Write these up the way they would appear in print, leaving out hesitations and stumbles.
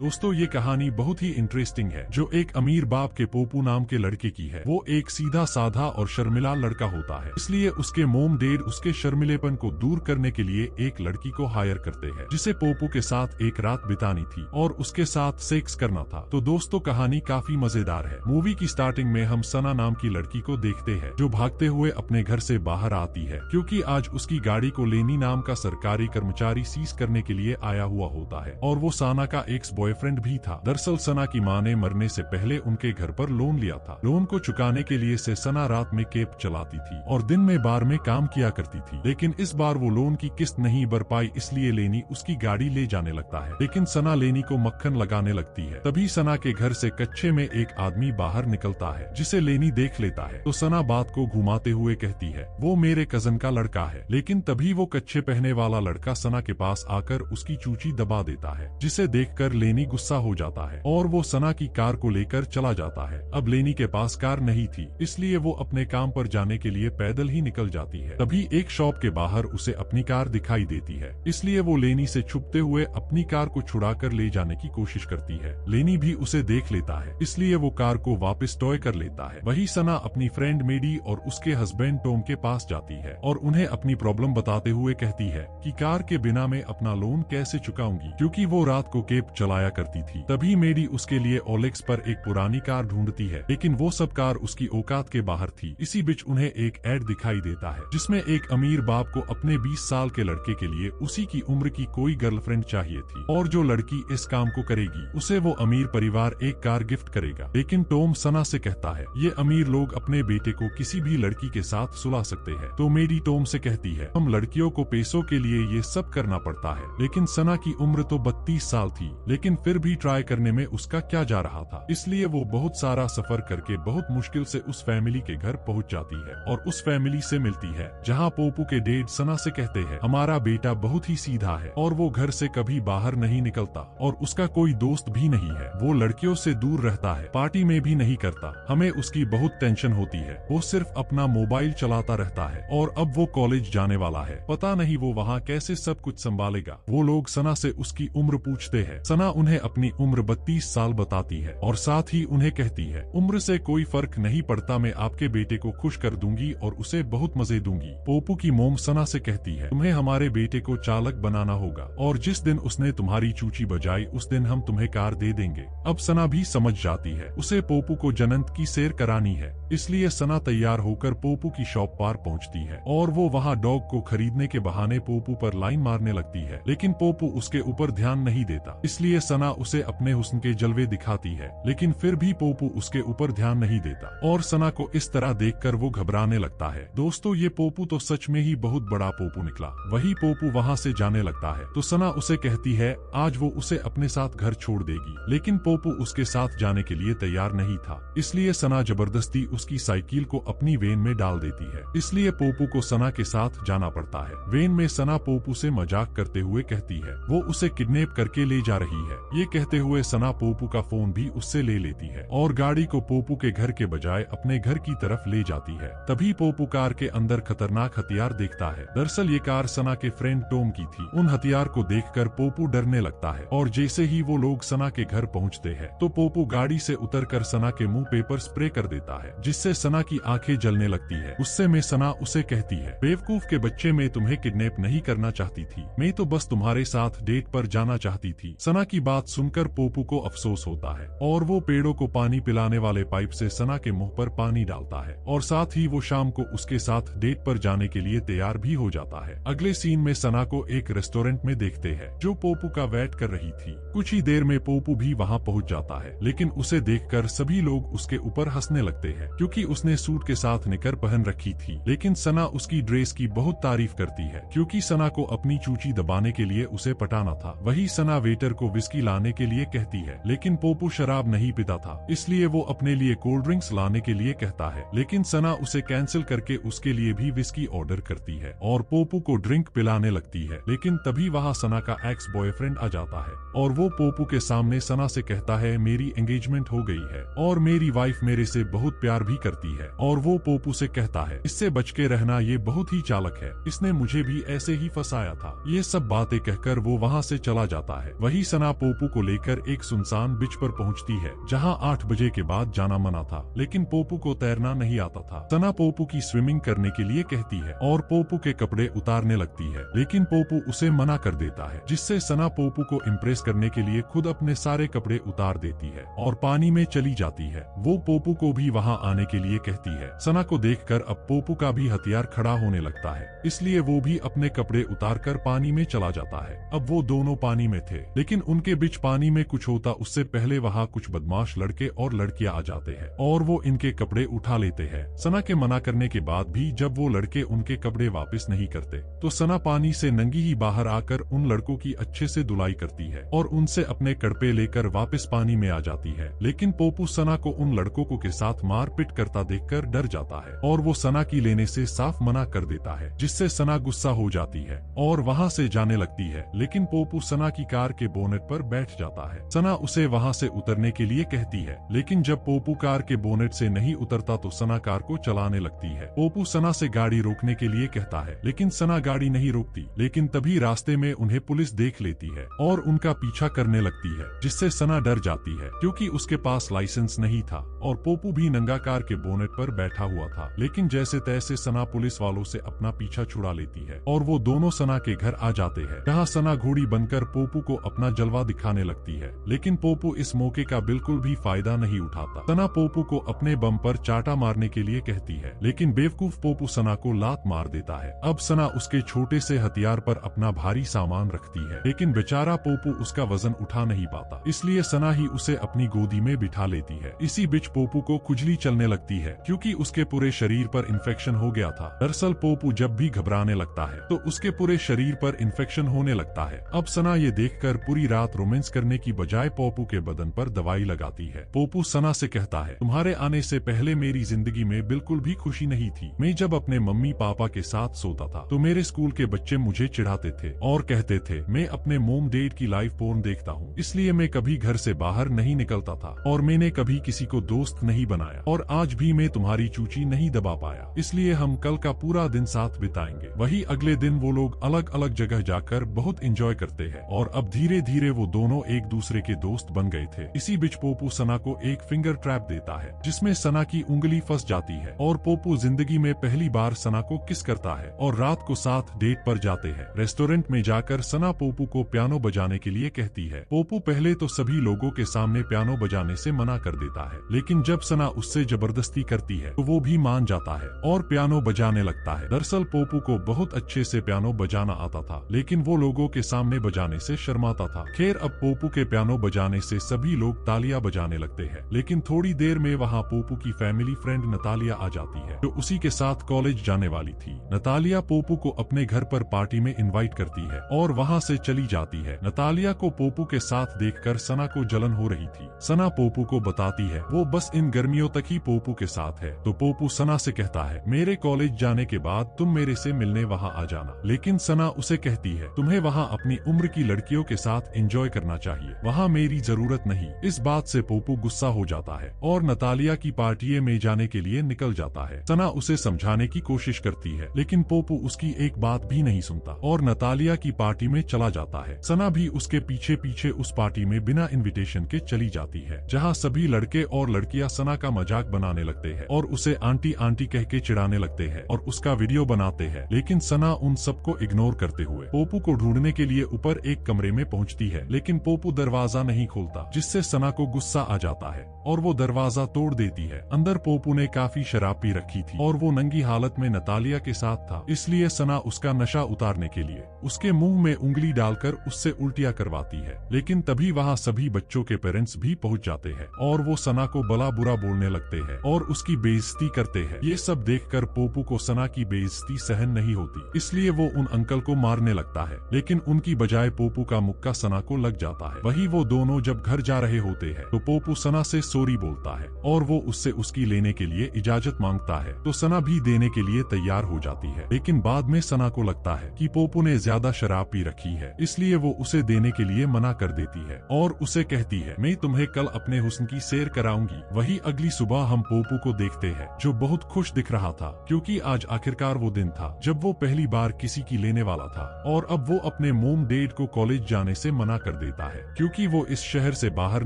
दोस्तों ये कहानी बहुत ही इंटरेस्टिंग है, जो एक अमीर बाप के पोपू नाम के लड़के की है। वो एक सीधा साधा और शर्मिला लड़का होता है, इसलिए उसके मोम डैड उसके शर्मिलेपन को दूर करने के लिए एक लड़की को हायर करते हैं, जिसे पोपू के साथ एक रात बितानी थी और उसके साथ सेक्स करना था। तो दोस्तों कहानी काफी मजेदार है। मूवी की स्टार्टिंग में हम सना नाम की लड़की को देखते हैं, जो भागते हुए अपने घर से बाहर आती है, क्योंकि आज उसकी गाड़ी को लेनी नाम का सरकारी कर्मचारी सीज करने के लिए आया हुआ होता है, और वो सना का एक्स बॉयफ्रेंड भी था। दरअसल सना की माँ ने मरने से पहले उनके घर पर लोन लिया था। लोन को चुकाने के लिए से सना रात में कैब चलाती थी और दिन में बार में काम किया करती थी, लेकिन इस बार वो लोन की किस्त नहीं भर पाई, इसलिए लेनी उसकी गाड़ी ले जाने लगता है। लेकिन सना लेनी को मक्खन लगाने लगती है। तभी सना के घर से कच्चे में एक आदमी बाहर निकलता है, जिसे लेनी देख लेता है। तो सना बात को घुमाते हुए कहती है, वो मेरे कजन का लड़का है। लेकिन तभी वो कच्चे पहने वाला लड़का सना के पास आकर उसकी चूची दबा देता है, जिसे देखकर लेनी गुस्सा हो जाता है और वो सना की कार को लेकर चला जाता है। अब लेनी के पास कार नहीं थी, इसलिए वो अपने काम पर जाने के लिए पैदल ही निकल जाती है। तभी एक शॉप के बाहर उसे अपनी कार दिखाई देती है, इसलिए वो लेनी से छुपते हुए अपनी कार को छुड़ाकर ले जाने की कोशिश करती है। लेनी भी उसे देख लेता है, इसलिए वो कार को वापस टॉय कर लेता है। वही सना अपनी फ्रेंड मेडी और उसके हस्बैंड टॉम के पास जाती है और उन्हें अपनी प्रॉब्लम बताते हुए कहती है कि कार के बिना मैं अपना लोन कैसे चुकाऊंगी, क्योंकि वो रात को कैब चलाया करती थी। तभी मेडी उसके लिए ओलेक्स पर एक पुरानी कार ढूंढती है, लेकिन वो सब कार उसकी औकात के बाहर थी। इसी बीच उन्हें एक एड दिखाई देता है, जिसमें एक अमीर बाप को अपने 20 साल के लड़के के लिए उसी की उम्र की कोई गर्लफ्रेंड चाहिए थी, और जो लड़की इस काम को करेगी उसे वो अमीर परिवार एक कार गिफ्ट करेगा। लेकिन टॉम सना से कहता है, ये अमीर लोग अपने बेटे को किसी भी लड़की के साथ सुला सकते हैं। तो मेडी टॉम से कहती है, हम लड़कियों को पैसों के लिए ये सब करना पड़ता है। लेकिन सना की उम्र तो 32 साल थी, लेकिन फिर भी ट्राई करने में उसका क्या जा रहा था, इसलिए वो बहुत सारा सफर करके बहुत मुश्किल से उस फैमिली के घर पहुंच जाती है और उस फैमिली से मिलती है, जहां पोपू के डैड सना से कहते हैं, हमारा बेटा बहुत ही सीधा है और वो घर से कभी बाहर नहीं निकलता और उसका कोई दोस्त भी नहीं है। वो लड़कियों से दूर रहता है, पार्टी में भी नहीं करता। हमें उसकी बहुत टेंशन होती है, वो सिर्फ अपना मोबाइल चलाता रहता है और अब वो कॉलेज जाने वाला है, पता नहीं वो वहाँ कैसे सब कुछ संभालेगा। वो लोग सना से उसकी उम्र पूछते हैं। सना उन्हें अपनी उम्र 32 साल बताती है और साथ ही उन्हें कहती है, उम्र से कोई फर्क नहीं पड़ता, मैं आपके बेटे को खुश कर दूंगी और उसे बहुत मजे दूंगी। पोपू की मोम सना से कहती है, तुम्हें हमारे बेटे को चालक बनाना होगा और जिस दिन उसने तुम्हारी चूची बजाई उस दिन हम तुम्हें कार दे देंगे। अब सना भी समझ जाती है, उसे पोपू को जन्नत की सैर करानी है, इसलिए सना तैयार होकर पोपू की शॉप पर पहुंचती है और वो वहाँ डॉग को खरीदने के बहाने पोपू पर लाइन मारने लगती है। लेकिन पोपू उसके ऊपर ध्यान नहीं देता, इसलिए सना उसे अपने हुस्न के जलवे दिखाती है, लेकिन फिर भी पोपू उसके ऊपर ध्यान नहीं देता और सना को इस तरह देखकर वो घबराने लगता है। दोस्तों ये पोपू तो सच में ही बहुत बड़ा पोपू निकला। वही पोपू वहाँ से जाने लगता है तो सना उसे कहती है आज वो उसे अपने साथ घर छोड़ देगी, लेकिन पोपू उसके साथ जाने के लिए तैयार नहीं था, इसलिए सना जबरदस्ती उसकी साइकिल को अपनी वैन में डाल देती है। इसलिए पोपू को सना के साथ जाना पड़ता है। वैन में सना पोपू से मजाक करते हुए कहती है वो उसे किडनैप करके ले जा रही है। ये कहते हुए सना पोपू का फोन भी उससे ले लेती है और गाड़ी को पोपू के घर के बजाय अपने घर की तरफ ले जाती है। तभी पोपू कार के अंदर खतरनाक हथियार देखता है। दरअसल ये कार सना के फ्रेंड टॉम की थी। उन हथियार को देखकर पोपू डरने लगता है और जैसे ही वो लोग सना के घर पहुंचते हैं तो पोपू गाड़ी से उतरकर सना के मुंह पेपर स्प्रे कर देता है, जिससे सना की आंखें जलने लगती है। उससे में सना उसे कहती है, बेवकूफ के बच्चे, मैं तुम्हें किडनैप नहीं करना चाहती थी, मैं तो बस तुम्हारे साथ डेट पर जाना चाहती थी। सना की बात सुनकर पोपू को अफसोस होता है और वो पेड़ों को पानी पिलाने वाले पाइप से सना के मुंह पर पानी डालता है और साथ ही वो शाम को उसके साथ डेट पर जाने के लिए तैयार भी हो जाता है। अगले सीन में सना को एक रेस्टोरेंट में देखते हैं, जो पोपू का वेट कर रही थी। कुछ ही देर में पोपू भी वहाँ पहुँच जाता है, लेकिन उसे देखकर सभी लोग उसके ऊपर हंसने लगते हैं, क्योंकि उसने सूट के साथ निकर पहन रखी थी। लेकिन सना उसकी ड्रेस की बहुत तारीफ करती है, क्योंकि सना को अपनी चूची दबाने के लिए उसे पटाना था। वही सना वेटर को विस्की लाने के लिए कहती है, लेकिन पोपू शराब नहीं पीता था, इसलिए वो अपने लिए कोल्ड ड्रिंक्स लाने के लिए कहता है। लेकिन सना उसे कैंसिल करके उसके लिए भी विस्की ऑर्डर करती है और पोपू को ड्रिंक पिलाने लगती है। लेकिन तभी वहाँ सना का एक्स बॉयफ्रेंड आ जाता है और वो पोपू के सामने सना से कहता है, मेरी एंगेजमेंट हो गई है और मेरी वाइफ मेरे से बहुत प्यार भी करती है। और वो पोपू से कहता है, इससे बच के रहना, ये बहुत ही चालक है, इसने मुझे भी ऐसे ही फंसाया था। ये सब बातें कहकर वो वहाँ से चला जाता है। वही सना पोपू पोपू को लेकर एक सुनसान बीच पर पहुंचती है जहां 8 बजे के बाद जाना मना था, लेकिन पोपू को तैरना नहीं आता था। सना पोपू की स्विमिंग करने के लिए कहती है और पोपू के कपड़े उतारने लगती है, लेकिन पोपू उसे मना कर देता है, जिससे सना पोपू को इम्प्रेस करने के लिए खुद अपने सारे कपड़े उतार देती है और पानी में चली जाती है। वो पोपू को भी वहां आने के लिए कहती है। सना को देखकर अब पोपू का भी हथियार खड़ा होने लगता है, इसलिए वो भी अपने कपड़े उतारकर पानी में चला जाता है। अब वो दोनों पानी में थे, लेकिन उनके बीच पानी में कुछ होता उससे पहले वहाँ कुछ बदमाश लड़के और लड़कियां आ जाते हैं और वो इनके कपड़े उठा लेते हैं। सना के मना करने के बाद भी जब वो लड़के उनके कपड़े वापस नहीं करते तो सना पानी से नंगी ही बाहर आकर उन लड़कों की अच्छे से धुलाई करती है और उनसे अपने कड़पे लेकर वापस पानी में आ जाती है। लेकिन पोपू सना को उन लड़कों को के साथ मारपीट करता देखकर डर जाता है और वो सना की लेने से साफ मना कर देता है, जिससे सना गुस्सा हो जाती है और वहाँ से जाने लगती है। लेकिन पोपू सना की कार के बोनेट पर बैठ जाता है। सना उसे वहाँ से उतरने के लिए कहती है, लेकिन जब पोपू कार के बोनेट से नहीं उतरता तो सना कार को चलाने लगती है। पोपू सना से गाड़ी रोकने के लिए कहता है, लेकिन सना गाड़ी नहीं रोकती। लेकिन तभी रास्ते में उन्हें पुलिस देख लेती है और उनका पीछा करने लगती है, जिससे सना डर जाती है क्योंकि उसके पास लाइसेंस नहीं था और पोपू भी नंगा कार के बोनेट पर बैठा हुआ था। लेकिन जैसे तैसे सना पुलिस वालों से अपना पीछा छुड़ा लेती है और वो दोनों सना के घर आ जाते हैं, जहाँ सना घोड़ी बनकर पोपू को अपना जलवा दिखाने लगती है। लेकिन पोपू इस मौके का बिल्कुल भी फायदा नहीं उठाता। सना पोपू को अपने बम पर चाटा मारने के लिए कहती है, लेकिन बेवकूफ पोपू सना को लात मार देता है। अब सना उसके छोटे से हथियार पर अपना भारी सामान रखती है, लेकिन बेचारा पोपू उसका वजन उठा नहीं पाता, इसलिए सना ही उसे अपनी गोदी में बिठा लेती है। इसी बीच पोपू को खुजली चलने लगती है क्योंकि उसके पूरे शरीर पर इन्फेक्शन हो गया था। दरअसल पोपू जब भी घबराने लगता है तो उसके पूरे शरीर पर इन्फेक्शन होने लगता है। अब सना ये देखकर पूरी रात रोमांस करने की बजाय पोपू के बदन पर दवाई लगाती है। पोपू सना से कहता है, तुम्हारे आने से पहले मेरी जिंदगी में बिल्कुल भी खुशी नहीं थी। मैं जब अपने मम्मी पापा के साथ सोता था तो मेरे स्कूल के बच्चे मुझे चिढ़ाते थे और कहते थे मैं अपने मोम डैड की लाइव पोर्न देखता हूँ, इसलिए मैं कभी घर से बाहर नहीं निकलता था और मैंने कभी किसी को दोस्त नहीं बनाया और आज भी मैं तुम्हारी चूची नहीं दबा पाया, इसलिए हम कल का पूरा दिन साथ बिताएंगे। वही अगले दिन वो लोग अलग अलग जगह जाकर बहुत एंजॉय करते हैं और अब धीरे धीरे वो दोनों एक दूसरे के दोस्त बन गए थे। इसी बीच पोपू सना को एक फिंगर ट्रैप देता है जिसमें सना की उंगली फंस जाती है और पोपू जिंदगी में पहली बार सना को किस करता है और रात को साथ डेट पर जाते हैं। रेस्टोरेंट में जाकर सना पोपू को पियानो बजाने के लिए कहती है। पोपू पहले तो सभी लोगों के सामने पियानो बजाने से मना कर देता है, लेकिन जब सना उससे जबरदस्ती करती है तो वो भी मान जाता है और पियानो बजाने लगता है। दरअसल पोपू को बहुत अच्छे से पियानो बजाना आता था, लेकिन वो लोगों के सामने बजाने से शर्माता था। खैर अब पोपू के पियानो बजाने से सभी लोग तालियां बजाने लगते हैं, लेकिन थोड़ी देर में वहाँ पोपू की फैमिली फ्रेंड नतालिया आ जाती है जो उसी के साथ कॉलेज जाने वाली थी। नतालिया पोपू को अपने घर पर पार्टी में इनवाइट करती है और वहाँ से चली जाती है। नतालिया को पोपू के साथ देखकर सना को जलन हो रही थी। सना पोपू को बताती है वो बस इन गर्मियों तक ही पोपू के साथ है। तो पोपू सना से कहता है, मेरे कॉलेज जाने के बाद तुम मेरे से मिलने वहाँ आ जाना। लेकिन सना उसे कहती है, तुम्हें वहाँ अपनी उम्र की लड़कियों के साथ एंजॉय करना चाहिए, वहाँ मेरी जरूरत नहीं। इस बात से पोपू गुस्सा हो जाता है और नतालिया की पार्टी में जाने के लिए निकल जाता है। सना उसे समझाने की कोशिश करती है, लेकिन पोपू उसकी एक बात भी नहीं सुनता और नतालिया की पार्टी में चला जाता है। सना भी उसके पीछे पीछे उस पार्टी में बिना इनविटेशन के चली जाती है, जहाँ सभी लड़के और लड़कियां सना का मजाक बनाने लगते हैं और उसे आंटी आंटी कह के चिढ़ाने लगते हैं और उसका वीडियो बनाते हैं। लेकिन सना उन सबको इग्नोर करते हुए पोपू को ढूंढने के लिए ऊपर एक कमरे में पहुँचती है, लेकिन पोपू दरवाजा नहीं खोलता, जिससे सना को गुस्सा आ जाता है और वो दरवाजा तोड़ देती है। अंदर पोपू ने काफी शराब पी रखी थी और वो नंगी हालत में नतालिया के साथ था, इसलिए सना उसका नशा उतारने के लिए उसके मुंह में उंगली डालकर उससे उल्टियां करवाती है। लेकिन तभी वहाँ सभी बच्चों के पेरेंट्स भी पहुँच जाते हैं और वो सना को भला बुरा बोलने लगते हैं और उसकी बेइज्जती करते हैं। ये सब देखकर पोपू को सना की बेइज्जती सहन नहीं होती, इसलिए वो उन अंकल को मारने लगता है, लेकिन उनकी बजाय पोपू का मुक्का सना को लग जाता है। वही वो दोनों जब घर जा रहे होते हैं तो पोपू सना से सॉरी बोलता है और वो उससे उसकी लेने के लिए इजाजत मांगता है, तो सना भी देने के लिए तैयार हो जाती है। लेकिन बाद में सना को लगता है कि पोपू ने ज्यादा शराब पी रखी है, इसलिए वो उसे देने के लिए मना कर देती है और उसे कहती है, मैं तुम्हें कल अपने हुस्न की सैर कराऊंगी। वही अगली सुबह हम पोपू को देखते हैं जो बहुत खुश दिख रहा था, क्योंकि आज आखिरकार वो दिन था जब वो पहली बार किसी की लेने वाला था और अब वो अपने मोम डैड को कॉलेज जाने से मना कर कर देता है क्योंकि वो इस शहर से बाहर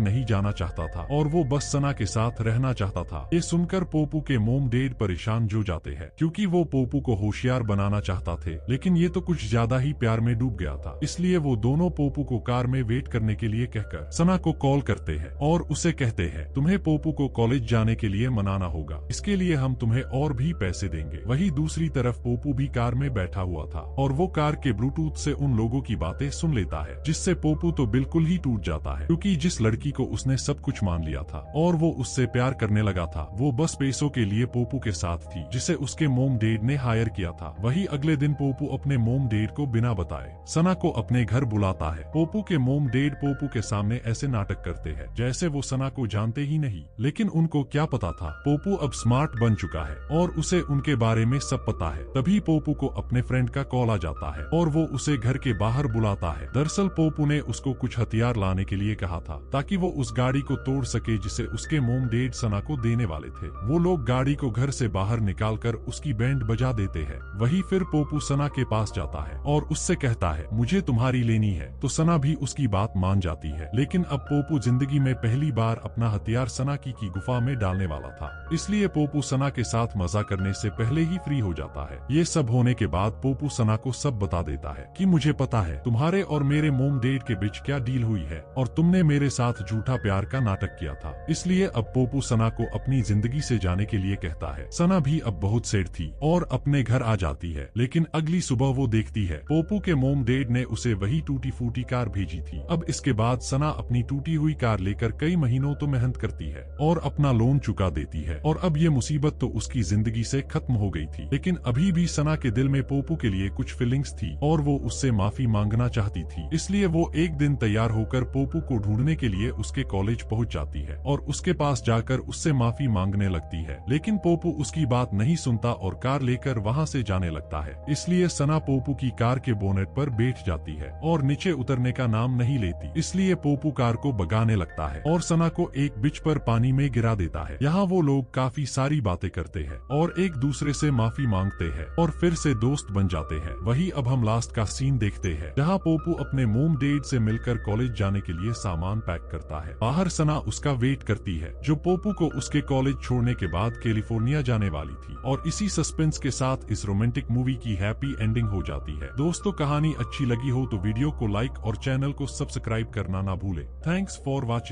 नहीं जाना चाहता था और वो बस सना के साथ रहना चाहता था। ये सुनकर पोपू के मोम डैड परेशान हो जाते हैं क्योंकि वो पोपू को होशियार बनाना चाहता थे, लेकिन ये तो कुछ ज्यादा ही प्यार में डूब गया था। इसलिए वो दोनों पोपू को कार में वेट करने के लिए कहकर सना को कॉल करते हैं और उसे कहते हैं तुम्हें पोपू को कॉलेज जाने के लिए मनाना होगा, इसके लिए हम तुम्हें और भी पैसे देंगे। वही दूसरी तरफ पोपू भी कार में बैठा हुआ था और वो कार के ब्लूटूथ से उन लोगों की बातें सुन लेता है, जिससे पोपू तो बिल्कुल ही टूट जाता है क्योंकि जिस लड़की को उसने सब कुछ मान लिया था और वो उससे प्यार करने लगा था, वो बस पैसों के लिए पोपू के साथ थी जिसे उसके मोम डैड ने हायर किया था। वही अगले दिन पोपू अपने मोम डैड को बिना बताए सना को अपने घर बुलाता है। पोपू के मोम डैड पोपू के सामने ऐसे नाटक करते हैं जैसे वो सना को जानते ही नहीं, लेकिन उनको क्या पता था पोपू अब स्मार्ट बन चुका है और उसे उनके बारे में सब पता है। तभी पोपू को अपने फ्रेंड का कॉल आ जाता है और वो उसे घर के बाहर बुलाता है। दरअसल पोपू ने उसको कुछ हथियार लाने के लिए कहा था ताकि वो उस गाड़ी को तोड़ सके जिसे उसके मोम डैड सना को देने वाले थे। वो लोग गाड़ी को घर से बाहर निकालकर उसकी बैंड बजा देते हैं। वही फिर पोपू सना के पास जाता है और उससे कहता है मुझे तुम्हारी लेनी है, तो सना भी उसकी बात मान जाती है। लेकिन अब पोपू जिंदगी में पहली बार अपना हथियार सना की गुफा में डालने वाला था, इसलिए पोपू सना के साथ मजा करने से पहले ही फ्री हो जाता है। ये सब होने के बाद पोपू सना को सब बता देता है कि मुझे पता है तुम्हारे और मेरे मोम डैड के बीच क्या डील हुई है और तुमने मेरे साथ झूठा प्यार का नाटक किया था। इसलिए अब पोपू सना को अपनी जिंदगी से जाने के लिए कहता है। सना भी अब बहुत सैड थी और अपने घर आ जाती है, लेकिन अगली सुबह वो देखती है पोपू के मोम डैड ने उसे वही टूटी फूटी कार भेजी थी। अब इसके बाद सना अपनी टूटी हुई कार लेकर कई महीनों तो मेहनत करती है और अपना लोन चुका देती है और अब ये मुसीबत तो उसकी जिंदगी से खत्म हो गई थी। लेकिन अभी भी सना के दिल में पोपू के लिए कुछ फीलिंग्स थी और वो उससे माफी मांगना चाहती थी। इसलिए वो एक दिन तैयार होकर पोपू को ढूंढने के लिए उसके कॉलेज पहुंच जाती है और उसके पास जाकर उससे माफी मांगने लगती है, लेकिन पोपू उसकी बात नहीं सुनता और कार लेकर वहां से जाने लगता है। इसलिए सना पोपू की कार के बोनेट पर बैठ जाती है और नीचे उतरने का नाम नहीं लेती। इसलिए पोपू कार को भगाने लगता है और सना को एक बिच पर पानी में गिरा देता है। यहाँ वो लोग काफी सारी बातें करते हैं और एक दूसरे से माफी मांगते हैं और फिर से दोस्त बन जाते हैं। वही अब हम लास्ट का सीन देखते हैं जहाँ पोपू अपने मोम डैड से मिलकर कॉलेज जाने के लिए सामान पैक करता है। बाहर सना उसका वेट करती है जो पोपू को उसके कॉलेज छोड़ने के बाद कैलिफोर्निया जाने वाली थी और इसी सस्पेंस के साथ इस रोमांटिक मूवी की हैप्पी एंडिंग हो जाती है। दोस्तों कहानी अच्छी लगी हो तो वीडियो को लाइक और चैनल को सब्सक्राइब करना ना भूले। Thanks for watching.